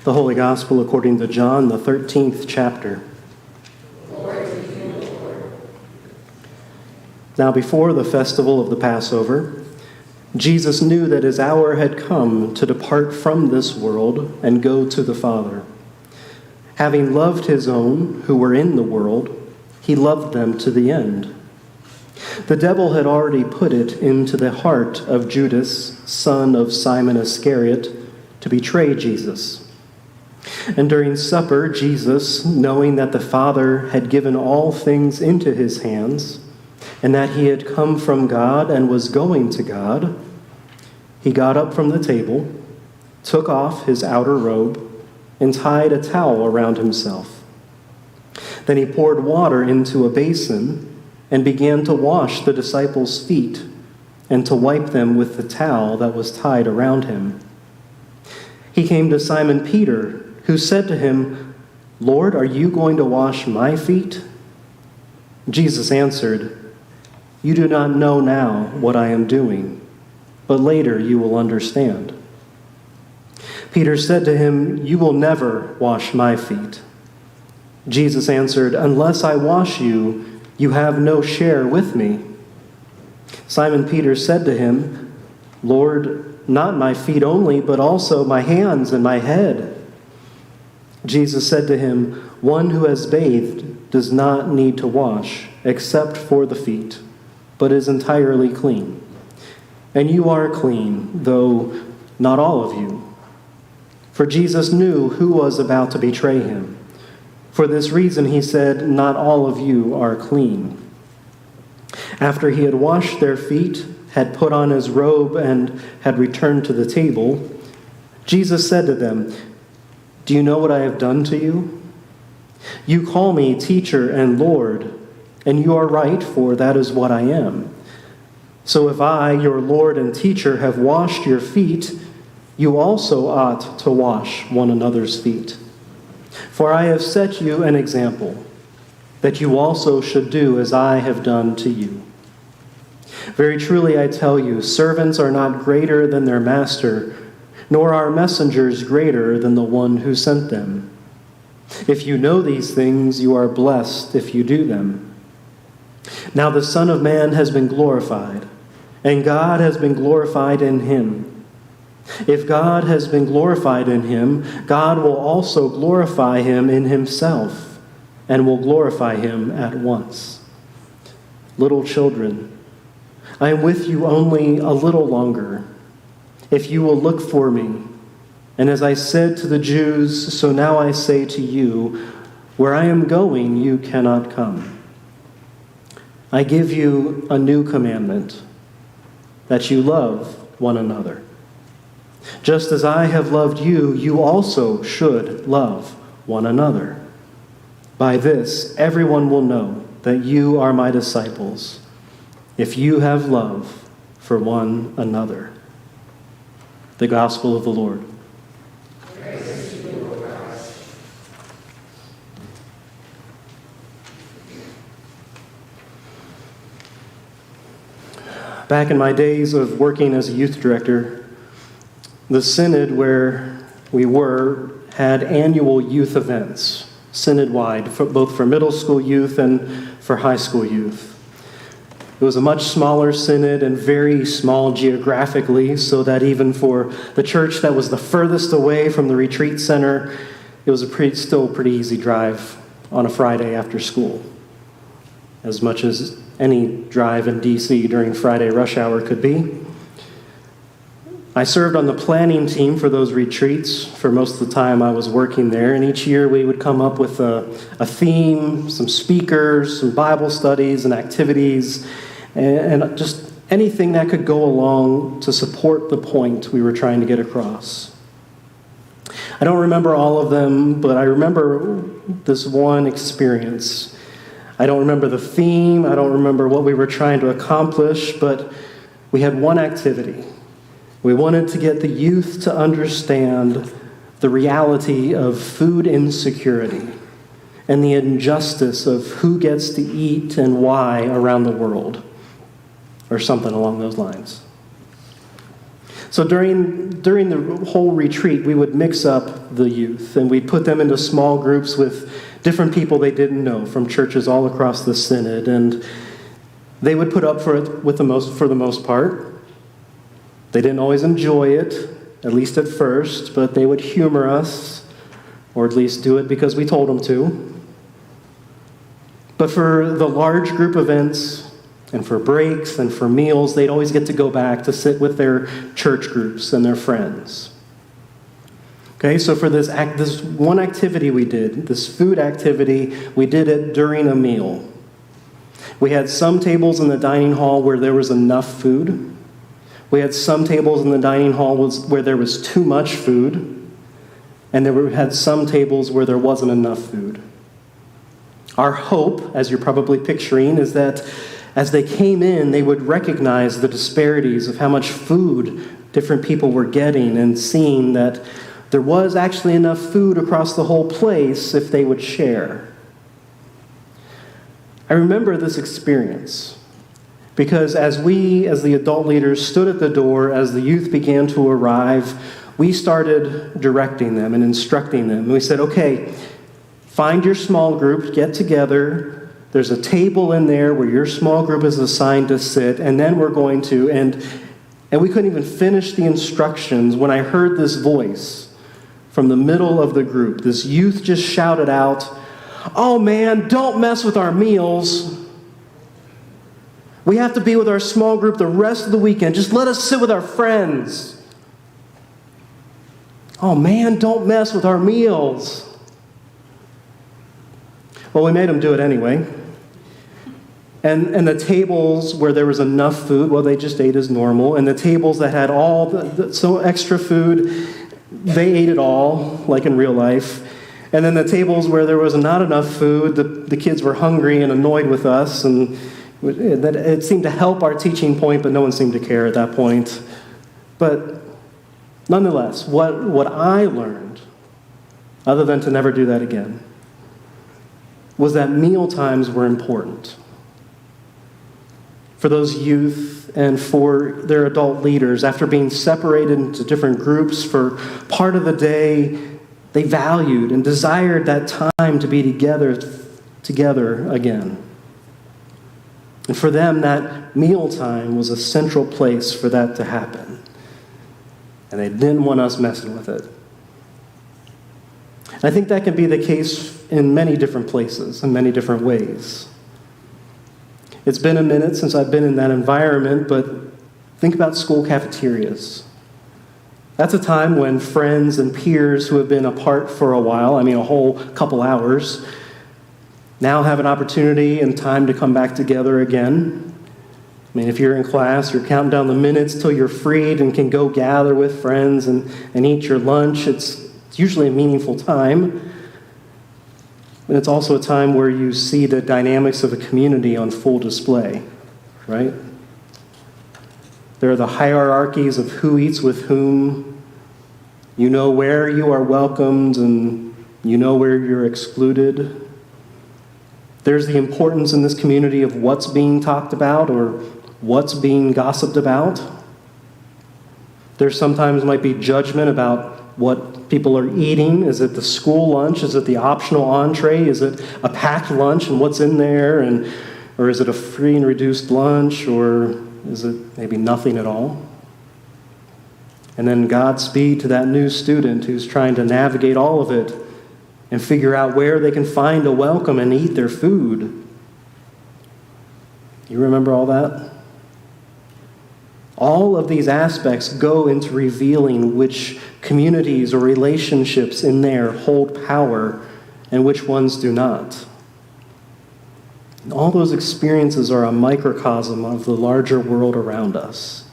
The Holy Gospel according to John, the 13th chapter. Glory to you, Lord. Now before the festival of the Passover, Jesus knew that his hour had come to depart from this world and go to the Father. Having loved his own who were in the world, he loved them to the end. The devil had already put it into the heart of Judas, son of Simon Iscariot, to betray Jesus. And during supper, Jesus, knowing that the Father had given all things into his hands, and that he had come from God and was going to God, he got up from the table, took off his outer robe, and tied a towel around himself. Then he poured water into a basin and began to wash the disciples' feet and to wipe them with the towel that was tied around him. He came to Simon Peter, who said to him, "Lord, are you going to wash my feet?" Jesus answered, "You do not know now what I am doing, but later you will understand." Peter said to him, "You will never wash my feet." Jesus answered, "Unless I wash you, you have no share with me." Simon Peter said to him, "Lord, not my feet only, but also my hands and my head." Jesus said to him, "One who has bathed does not need to wash except for the feet, but is entirely clean. And you are clean, though not all of you." For Jesus knew who was about to betray him. For this reason he said, "Not all of you are clean." After he had washed their feet, had put on his robe, and had returned to the table, Jesus said to them, "Do you know what I have done to you? You call me teacher and Lord, and you are right, for that is what I am. So if I, your Lord and teacher, have washed your feet, you also ought to wash one another's feet. For I have set you an example, that you also should do as I have done to you. Very truly I tell you, servants are not greater than their master, nor are messengers greater than the one who sent them. If you know these things, you are blessed if you do them. Now the Son of Man has been glorified, and God has been glorified in him. If God has been glorified in him, God will also glorify him in himself, and will glorify him at once. Little children, I am with you only a little longer. If you will look for me, and as I said to the Jews, so now I say to you, where I am going, you cannot come. I give you a new commandment, that you love one another. Just as I have loved you, you also should love one another. By this, everyone will know that you are my disciples, if you have love for one another." The Gospel of the Lord. Praise to you, O God. Back in my days of working as a youth director, the synod where we were had annual youth events, synod-wide, both for middle school youth and for high school youth. It was a much smaller synod and very small geographically, so that even for the church that was the furthest away from the retreat center, it was still a pretty easy drive on a Friday after school, as much as any drive in D.C. during Friday rush hour could be. I served on the planning team for those retreats for most of the time I was working there, and each year we would come up with a theme, some speakers, some Bible studies and activities, and just anything that could go along to support the point we were trying to get across. I don't remember all of them, but I remember this one experience. I don't remember the theme, I don't remember what we were trying to accomplish, but we had one activity. We wanted to get the youth to understand the reality of food insecurity and the injustice of who gets to eat and why around the world, or something along those lines. So during the whole retreat, we would mix up the youth, and we'd put them into small groups with different people they didn't know from churches all across the synod, and they would put up for it for the most part. They didn't always enjoy it, at least at first, but they would humor us, or at least do it because we told them to. But for the large group events, and for breaks, and for meals, they'd always get to go back to sit with their church groups and their friends. Okay, so for this one activity we did, this food activity, we did it during a meal. We had some tables in the dining hall where there was enough food. We had some tables in the dining hall where there was too much food. And we had some tables where there wasn't enough food. Our hope, as you're probably picturing, is that as they came in, they would recognize the disparities of how much food different people were getting and seeing that there was actually enough food across the whole place if they would share. I remember this experience because as we, as the adult leaders, stood at the door as the youth began to arrive, we started directing them and instructing them. And we said, okay, find your small group, get together. There's a table in there where your small group is assigned to sit, and then we're going to, and we couldn't even finish the instructions when I heard this voice from the middle of the group. This youth just shouted out, "Oh man, don't mess with our meals. We have to be with our small group the rest of the weekend. Just let us sit with our friends. Oh man, don't mess with our meals." Well, we made them do it anyway. And the tables where there was enough food, well, they just ate as normal. And the tables that had all so extra food, they ate it all, like in real life. And then the tables where there was not enough food, the kids were hungry and annoyed with us. And it seemed to help our teaching point, but no one seemed to care at that point. But nonetheless, what I learned, other than to never do that again, was that meal times were important. For those youth and for their adult leaders, after being separated into different groups for part of the day, they valued and desired that time to be together again. And for them, that mealtime was a central place for that to happen. And they didn't want us messing with it. I think that can be the case in many different places, in many different ways. It's been a minute since I've been in that environment, but think about school cafeterias. That's a time when friends and peers who have been apart for a while, a whole couple hours, now have an opportunity and time to come back together again. If you're in class, you're counting down the minutes till you're freed and can go gather with friends and eat your lunch. It's usually a meaningful time. And it's also a time where you see the dynamics of a community on full display, right? There are the hierarchies of who eats with whom. You know where you are welcomed and you know where you're excluded. There's the importance in this community of what's being talked about or what's being gossiped about. There sometimes might be judgment about what people are eating. Is it the school lunch? Is it the optional entree? Is it a packed lunch and what's in there? Or is it a free and reduced lunch? Or is it maybe nothing at all? And then Godspeed to that new student who's trying to navigate all of it and figure out where they can find a welcome and eat their food. You remember all that? All of these aspects go into revealing which communities or relationships in there hold power and which ones do not. And all those experiences are a microcosm of the larger world around us.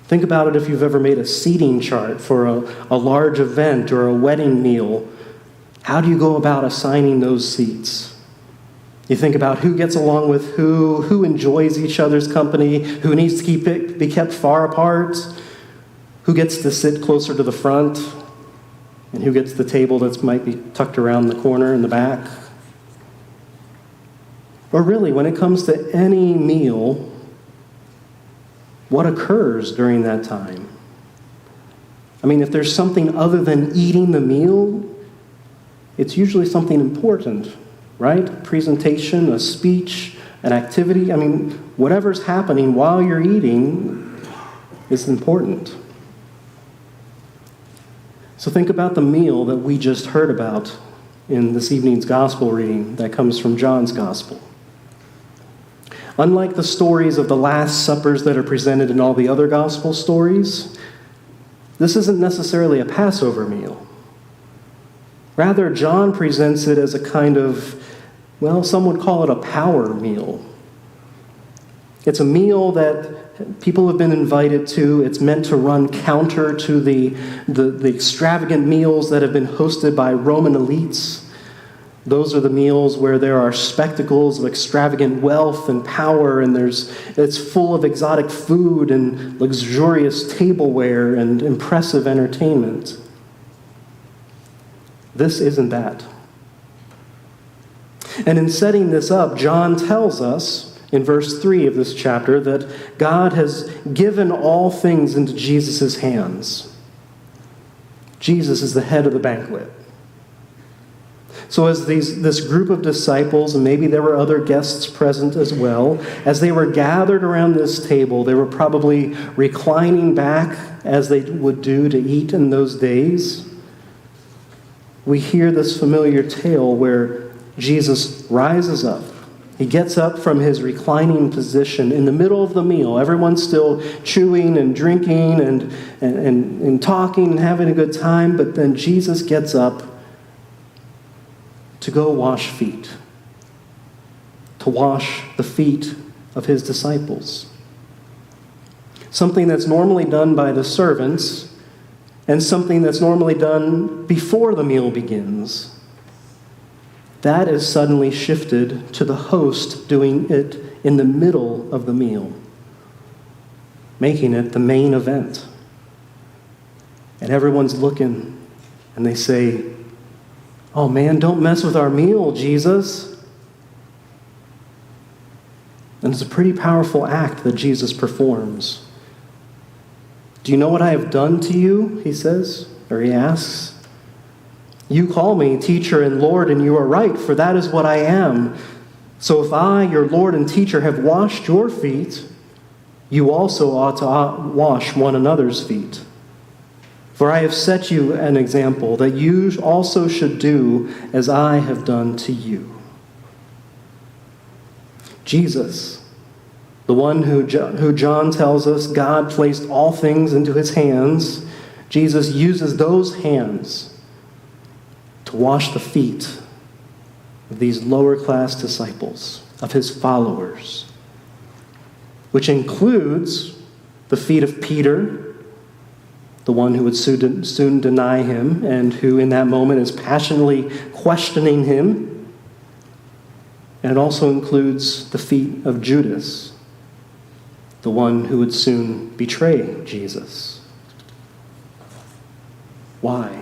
Think about it if you've ever made a seating chart for a large event or a wedding meal. How do you go about assigning those seats? You think about who gets along with who enjoys each other's company, who needs to be kept far apart, who gets to sit closer to the front, and who gets the table that might be tucked around the corner in the back. Or really, when it comes to any meal, what occurs during that time? I mean, if there's something other than eating the meal, it's usually something important, right? A presentation, a speech, an activity. I mean, whatever's happening while you're eating is important. So think about the meal that we just heard about in this evening's gospel reading that comes from John's gospel. Unlike the stories of the Last Suppers that are presented in all the other gospel stories, this isn't necessarily a Passover meal. Rather, John presents it as a kind of, well, some would call it a power meal. It's a meal that people have been invited to. It's meant to run counter to the extravagant meals that have been hosted by Roman elites. Those are the meals where there are spectacles of extravagant wealth and power, and it's full of exotic food and luxurious tableware and impressive entertainment. This isn't that. And in setting this up, John tells us in verse 3 of this chapter that God has given all things into Jesus' hands. Jesus is the head of the banquet. So as this group of disciples, and maybe there were other guests present as well, as they were gathered around this table, they were probably reclining back as they would do to eat in those days. We hear this familiar tale where Jesus rises up. He gets up from his reclining position in the middle of the meal. Everyone's still chewing and drinking and talking and having a good time, but then Jesus gets up to go wash feet, to wash the feet of his disciples. Something that's normally done by the servants and something that's normally done before the meal begins. That is suddenly shifted to the host doing it in the middle of the meal, making it the main event. And everyone's looking and they say, "Oh man, don't mess with our meal, Jesus." And it's a pretty powerful act that Jesus performs. "Do you know what I have done to you?" he says, or he asks. "You call me teacher and Lord, and you are right, for that is what I am. So if I, your Lord and teacher, have washed your feet, you also ought to wash one another's feet. For I have set you an example that you also should do as I have done to you." Jesus, the one who John tells us God placed all things into his hands, Jesus uses those hands to wash the feet of these lower class disciples, of his followers, which includes the feet of Peter, the one who would soon deny him and who in that moment is passionately questioning him. And it also includes the feet of Judas, the one who would soon betray Jesus. Why?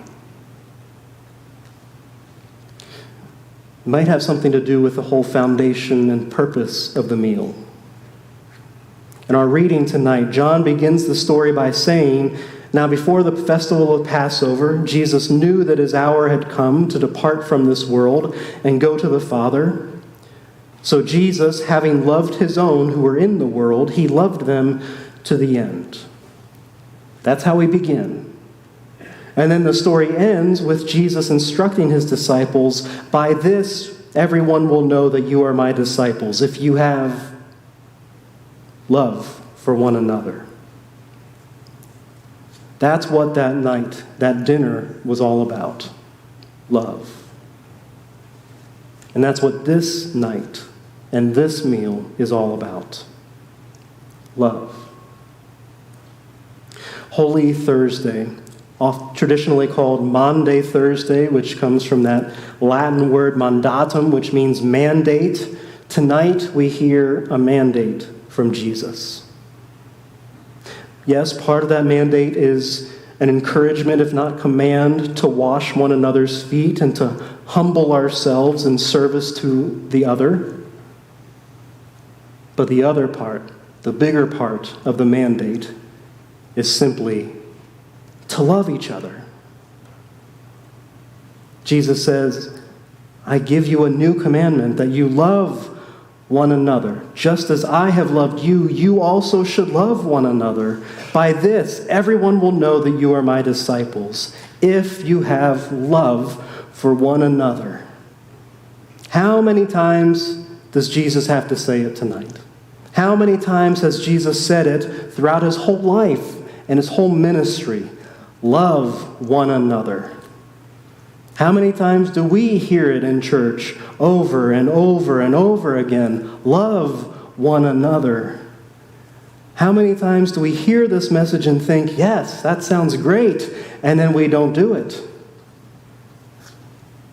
It might have something to do with the whole foundation and purpose of the meal. In our reading tonight, John begins the story by saying, "Now before the festival of Passover, Jesus knew that his hour had come to depart from this world and go to the Father. So Jesus, having loved his own who were in the world, he loved them to the end." That's how we begin. And then the story ends with Jesus instructing his disciples, "By this everyone will know that you are my disciples, if you have love for one another." That's what that night, that dinner, was all about. Love. And that's what this night and this meal is all about. Love. Holy Thursday, traditionally called Maundy Thursday, which comes from that Latin word mandatum, which means mandate. Tonight we hear a mandate from Jesus. Yes, part of that mandate is an encouragement, if not command, to wash one another's feet and to humble ourselves in service to the other. But the other part the bigger part of the mandate is simply to love each other. Jesus says, I give you a new commandment, that you love one another. Just as I have loved you, you also should love one another. By this, everyone will know that you are my disciples, if you have love for one another. How many times does Jesus have to say it tonight? How many times has Jesus said it throughout his whole life and his whole ministry? Love one another. How many times do we hear it in church over and over and over again? Love one another. How many times do we hear this message and think, yes, that sounds great, and then we don't do it?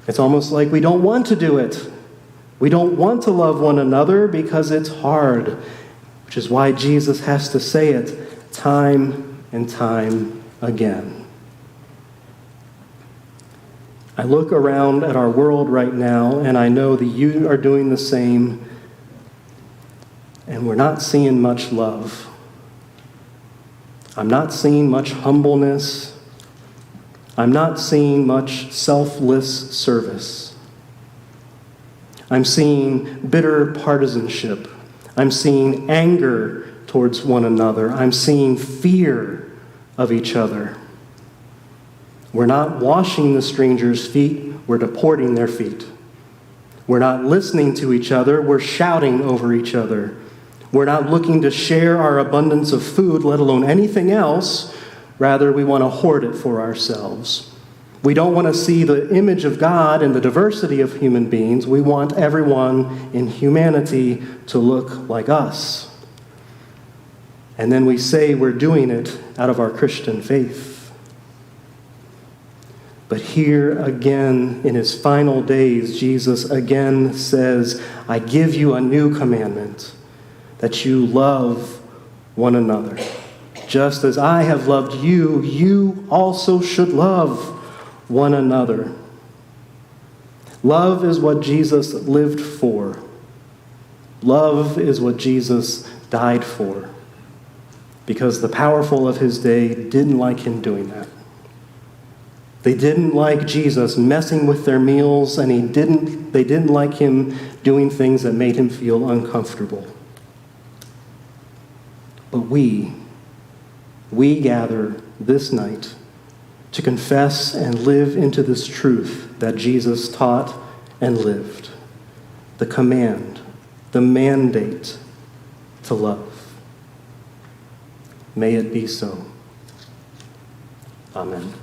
It's almost like we don't want to do it. We don't want to love one another because it's hard, which is why Jesus has to say it time and time again. I look around at our world right now, and I know that you are doing the same, and we're not seeing much love. I'm not seeing much humbleness. I'm not seeing much selfless service. I'm seeing bitter partisanship. I'm seeing anger towards one another. I'm seeing fear of each other. We're not washing the stranger's feet, we're deporting their feet. We're not listening to each other, we're shouting over each other. We're not looking to share our abundance of food, let alone anything else. Rather, we want to hoard it for ourselves. We don't want to see the image of God in the diversity of human beings. We want everyone in humanity to look like us. And then we say we're doing it out of our Christian faith. But here again, in his final days, Jesus again says, I give you a new commandment, that you love one another. Just as I have loved you, you also should love one another. Love is what Jesus lived for. Love is what Jesus died for. Because the powerful of his day didn't like him doing that. They didn't like Jesus messing with their meals, and they didn't like him doing things that made him feel uncomfortable. But we gather this night to confess and live into this truth that Jesus taught and lived. The command, the mandate to love. May it be so. Amen.